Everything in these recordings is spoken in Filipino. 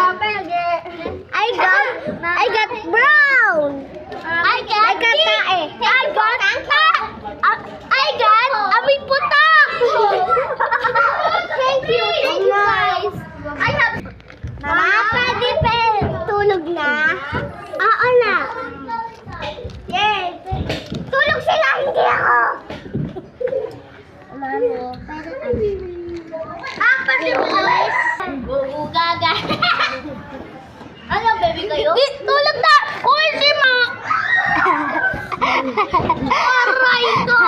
I got brown. I got tae. I got aming putak. Thank you guys. I have Mama, pwede pa tulog na? Oo na. Yay! Tulog sila, hindi ako. Mamo, pero pwede mo guys. Gugaga. Ano, baby kayo? Tulog na! Uy, si Ma! Aray ko!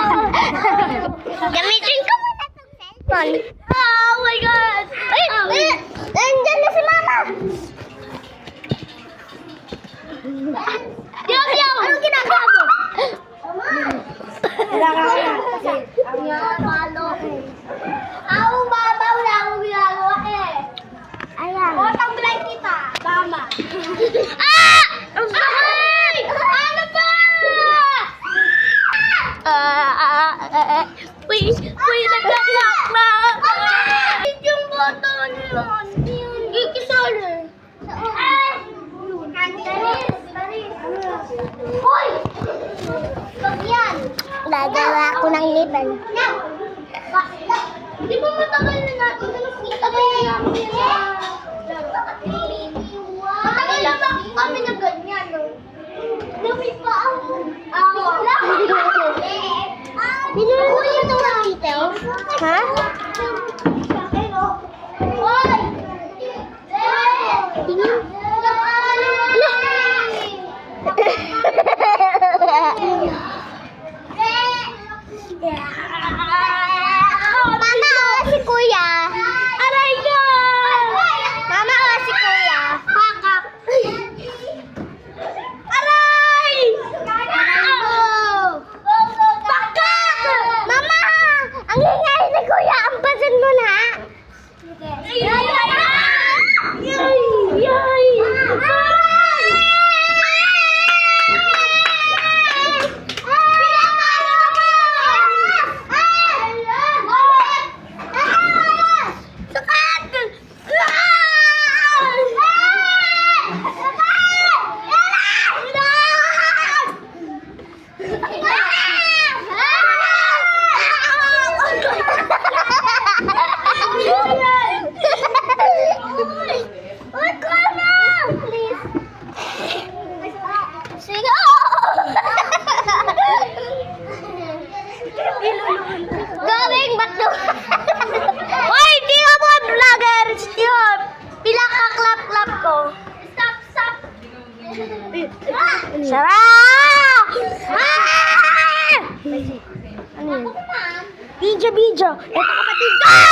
Gamitin ko muna itong cellphone. Oh my God! Ay! Nandiyan na si Mama! Yaw! Anong ginagawa mo? Wala ka na. Palo. Ako, Mama, wala akong ginagawa eh. Ayan. O, tamblay kita. Tama. Ah! Ang sakit! Ano ba? Uy, nagkakak na. Yung boto yun. Ikisole. Hoy! Pag yan. Gagawa ako ng nipple. Di ba matagal na natin? Matagal na natin matagal na ba kami na ganyan, no? Dami pa ako. Binulong mo yung mga details? Ha? Hoy! Tingin. Mama, si Kuya. Aray ko! Mama, si Kuya. Hakak. Aray! Bakak! Mama! Ang ingay si Kuya. Ampasan mo na. Yay! Yay! Going back to... Hoy, di ka mo vlogger! Yun! Pila ka clap-clap ko. Stop! Sarap! Ano yun? Video! Ito kapatid ko!